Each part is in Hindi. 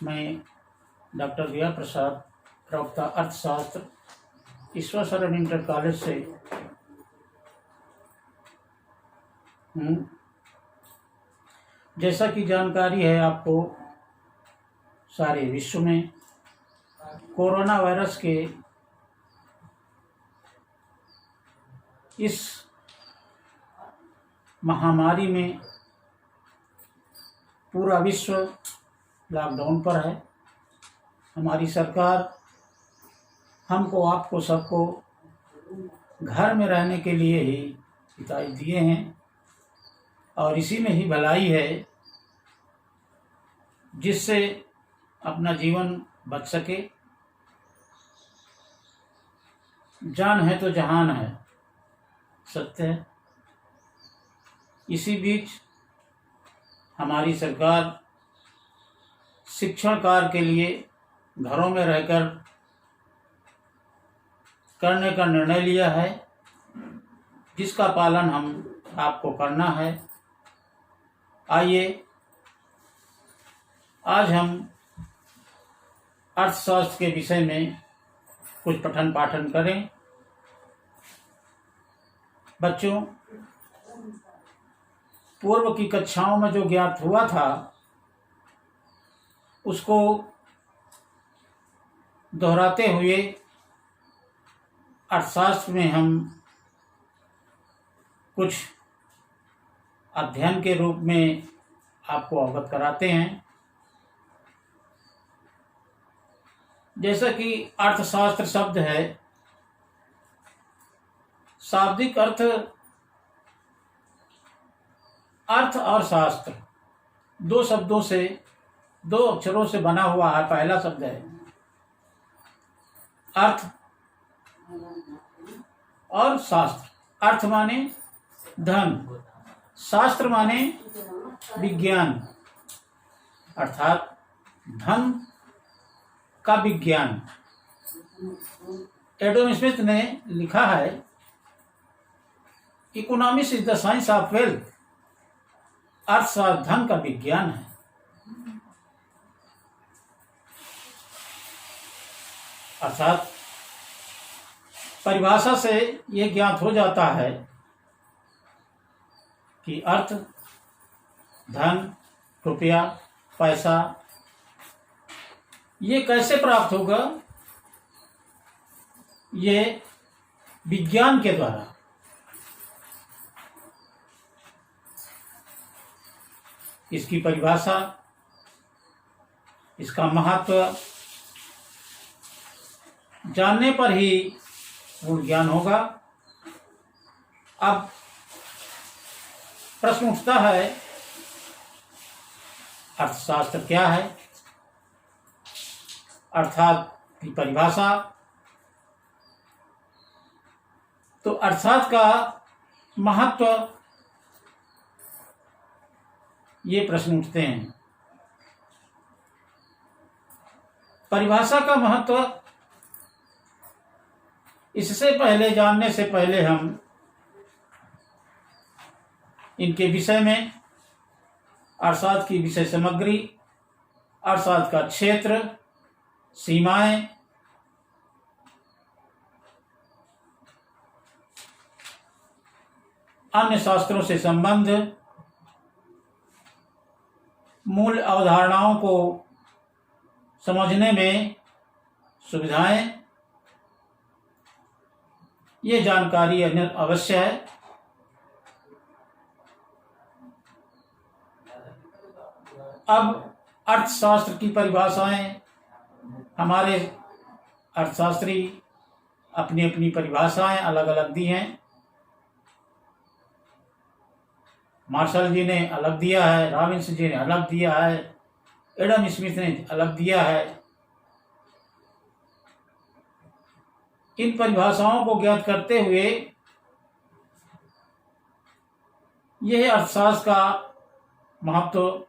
मैं डॉक्टर रिया प्रसाद, प्रवक्ता अर्थशास्त्र, ईश्वर शरण इंटर कॉलेज से हूँ। जैसा कि जानकारी है आपको, सारे विश्व में कोरोना वायरस के इस महामारी में पूरा विश्व लॉकडाउन पर है। हमारी सरकार हमको, आपको, सबको घर में रहने के लिए ही हिदायत दिए हैं और इसी में ही भलाई है, जिससे अपना जीवन बच सके। जान है तो जहान है, सत्य है। इसी बीच हमारी सरकार शिक्षण कार्य के लिए घरों में रहकर करने का निर्णय लिया है, जिसका पालन हम आपको करना है। आइए आज हम अर्थशास्त्र के विषय में कुछ पठन पाठन करें। बच्चों, पूर्व की कक्षाओं में जो ज्ञात हुआ था उसको दोहराते हुए अर्थशास्त्र में हम कुछ अध्ययन के रूप में आपको अवगत कराते हैं। जैसा कि अर्थशास्त्र शब्द है, शाब्दिक अर्थ और शास्त्र दो शब्दों से, दो अक्षरों से बना हुआ है। पहला शब्द है अर्थ और शास्त्र। अर्थ माने धन, शास्त्र माने विज्ञान, अर्थात धन का विज्ञान। एडम स्मिथ ने लिखा है, economics is the science of wealth. अर्थशास्त्र धन का विज्ञान है। अर्थात परिभाषा से यह ज्ञात हो जाता है कि अर्थ, धन, रुपया, पैसा, ये कैसे प्राप्त होगा? ये विज्ञान के द्वारा। इसकी परिभाषा, इसका महत्व जानने पर ही पूर्ण ज्ञान होगा। अब प्रश्न उठता है, अर्थशास्त्र क्या है? अर्थात की परिभाषा। तो अर्थात का महत्व, ये प्रश्न उठते हैं। परिभाषा का महत्व इससे पहले जानने से पहले हम इनके विषय में, अर्थशास्त्र की विषय सामग्री, अर्थशास्त्र का क्षेत्र, सीमाएं, अन्य शास्त्रों से संबंध, मूल अवधारणाओं को समझने में सुविधाएं, ये जानकारी अवश्य है। अब अर्थशास्त्र की परिभाषाएं, हमारे अर्थशास्त्री अपनी अपनी परिभाषाएं अलग अलग दी हैं। मार्शल जी ने अलग दिया है, रॉबिन्स जी ने अलग दिया है, एडम स्मिथ ने अलग दिया है। इन परिभाषाओं को ज्ञात करते हुए यह अर्थशास्त्र का महत्व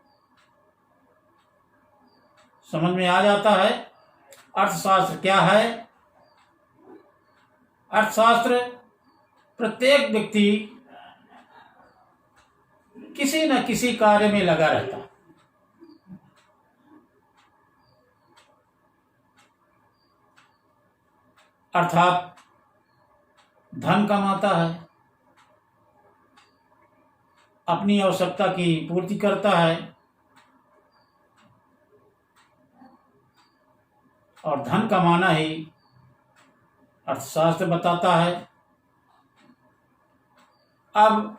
समझ में आ जाता है। अर्थशास्त्र क्या है? अर्थशास्त्र प्रत्येक व्यक्ति किसी न किसी कार्य में लगा रहता है। अर्थात धन कमाता है, अपनी आवश्यकता की पूर्ति करता है और धन कमाना ही अर्थशास्त्र बताता है। अब